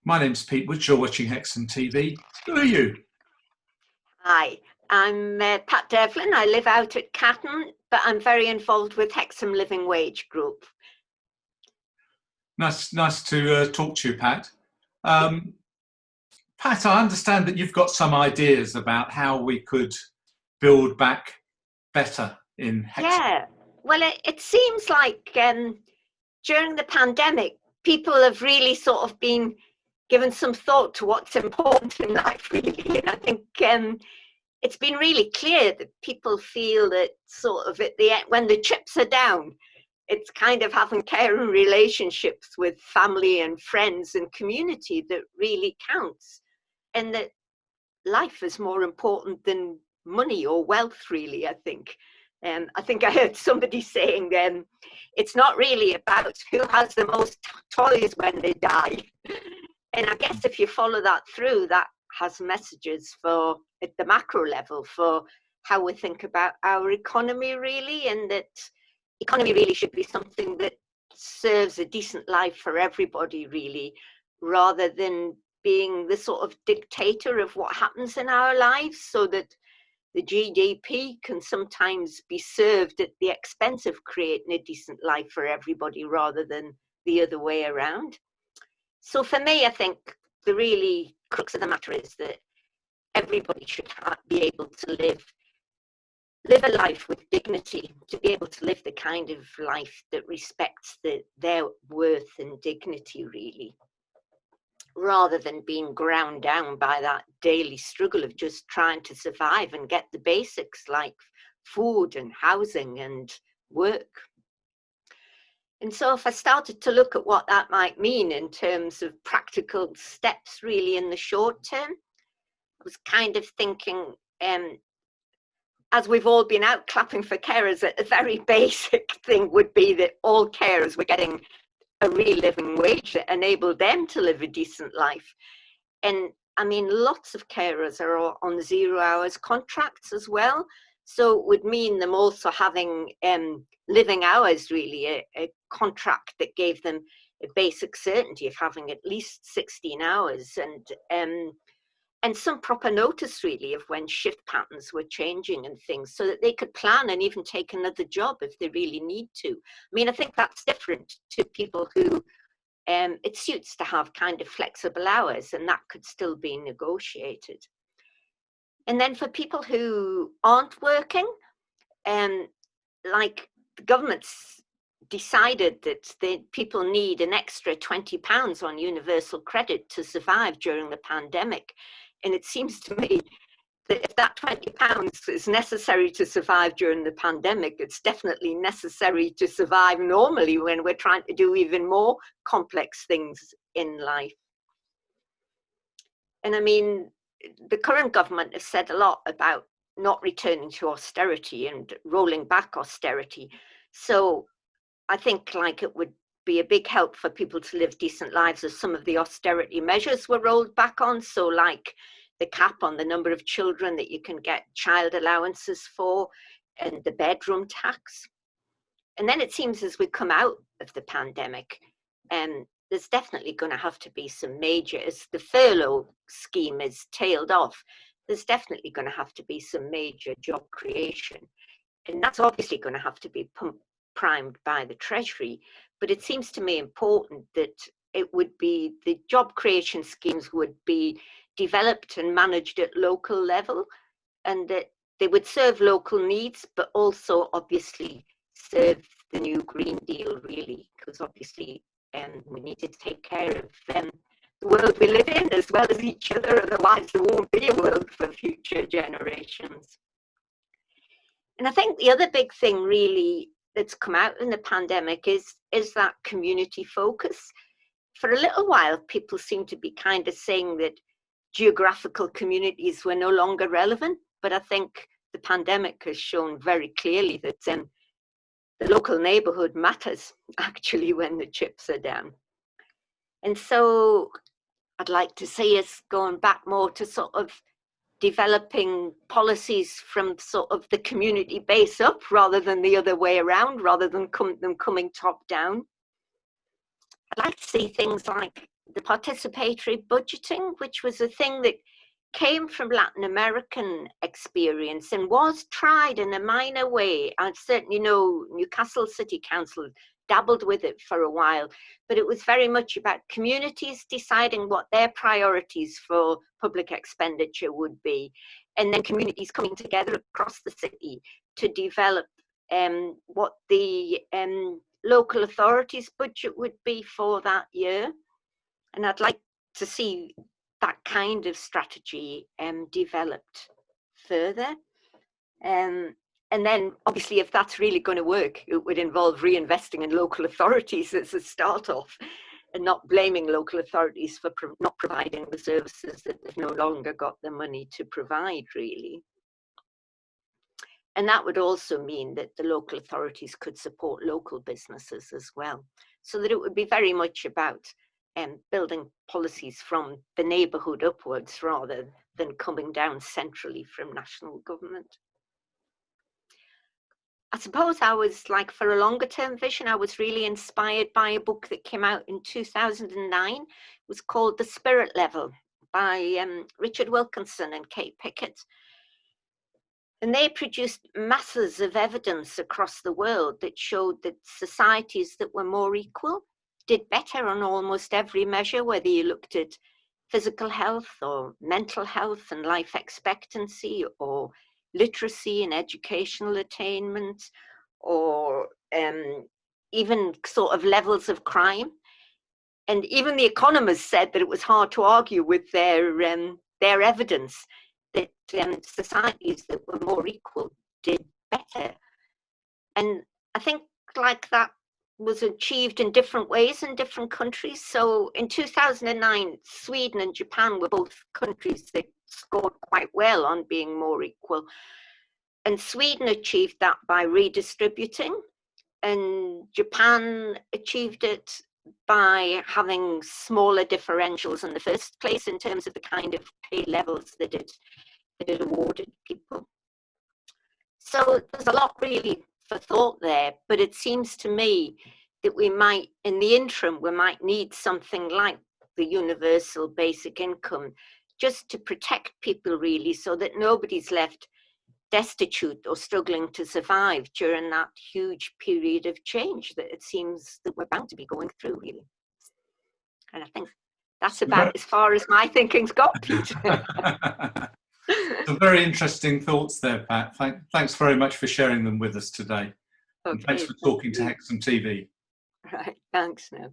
My name's Pete Woods. You're watching Hexham TV. Who are you? Hi, I'm Pat Devlin. I live out at Catton, but I'm very involved with Hexham Living Wage group. Nice to talk to you, Pat. Pat, I understand that you've got some ideas about how we could build back better in Hexham. Yeah, well, it seems like during the pandemic, people have really sort of been given some thought to what's important in life, really. And I think it's been really clear that people feel that sort of at the end, when the chips are down, it's kind of having caring relationships with family and friends and community that really counts. And that life is more important than money or wealth, really, I think. I think I heard somebody saying it's not really about who has the most toys when they die. And I guess if you follow that through, that has messages for at the macro level for how we think about our economy, really, and that economy really should be something that serves a decent life for everybody, really, rather than being the sort of dictator of what happens in our lives, so that the GDP can sometimes be served at the expense of creating a decent life for everybody rather than the other way around. So for me, I think the really crux of the matter is that everybody should be able to live a life with dignity, to be able to live the kind of life that respects their worth and dignity, really, rather than being ground down by that daily struggle of just trying to survive and get the basics like food and housing and work. And so if I started to look at what that might mean in terms of practical steps really in the short term, I was kind of thinking, as we've all been out clapping for carers, that a very basic thing would be that all carers were getting a real living wage that enabled them to live a decent life. And I mean, lots of carers are on 0 hours contracts as well. So it would mean them also having living hours, really, a contract that gave them a basic certainty of having at least 16 hours and some proper notice, really, of when shift patterns were changing and things, so that they could plan and even take another job if they really need to. I mean, I think that's different to people who it suits to have kind of flexible hours, and that could still be negotiated. And then for people who aren't working, like the government's decided that people need an extra £20 on universal credit to survive during the pandemic. And it seems to me that if that £20 is necessary to survive during the pandemic, it's definitely necessary to survive normally when we're trying to do even more complex things in life. And I mean, the current government has said a lot about not returning to austerity and rolling back austerity. So I think like it would be a big help for people to live decent lives if some of the austerity measures were rolled back on. So like the cap on the number of children that you can get child allowances for and the bedroom tax. And then it seems as we come out of the pandemic, there's definitely going to have to be some major, as the furlough scheme is tailed off, there's definitely going to have to be some major job creation. And that's obviously going to have to be primed by the Treasury. But it seems to me important that it would be, the job creation schemes would be developed and managed at local level, and that they would serve local needs, but also obviously serve the new Green Deal, really, because obviously we need to take care of the world we live in as well as each other, otherwise there won't be a world for future generations. And I think the other big thing really that's come out in the pandemic is that community focus. For a little while, people seem to be kind of saying that geographical communities were no longer relevant, but I think the pandemic has shown very clearly that the local neighborhood matters actually when the chips are down. And so I'd like to see us going back more to sort of developing policies from sort of the community base up rather than the other way around, rather than them coming top down. I'd like to see things like the participatory budgeting, which was a thing that came from Latin American experience and was tried in a minor way. I certainly know Newcastle City Council dabbled with it for a while, but it was very much about communities deciding what their priorities for public expenditure would be, and then communities coming together across the city to develop what the local authorities' budget would be for that year. And I'd like to see that kind of strategy developed further. And then obviously, if that's really going to work, it would involve reinvesting in local authorities as a start off, and not blaming local authorities for not providing the services that they've no longer got the money to provide, really. And that would also mean that the local authorities could support local businesses as well, so that it would be very much about building policies from the neighbourhood upwards rather than coming down centrally from national government. I suppose I was, like, for a longer term vision, I was really inspired by a book that came out in 2009. It was called The Spirit Level by Richard Wilkinson and Kate Pickett. And they produced masses of evidence across the world that showed that societies that were more equal did better on almost every measure, whether you looked at physical health or mental health and life expectancy, or literacy and educational attainment, or even sort of levels of crime. And even the economists said that it was hard to argue with their evidence that societies that were more equal did better. And I think, like, that was achieved in different ways in different countries. So in 2009, Sweden and Japan were both countries that scored quite well on being more equal. And Sweden achieved that by redistributing, and Japan achieved it by having smaller differentials in the first place in terms of the kind of pay levels that it awarded people. So there's a lot really for thought there, but it seems to me that we might, in the interim, we might need something like the universal basic income, just to protect people, really, so that nobody's left destitute or struggling to survive during that huge period of change that it seems that we're bound to be going through, really. And I think that's about as far as my thinking's got, Peter. Some very interesting thoughts there, Pat. Thanks very much for sharing them with us today. Okay. And thanks for talking to Hexham TV. Right, thanks now.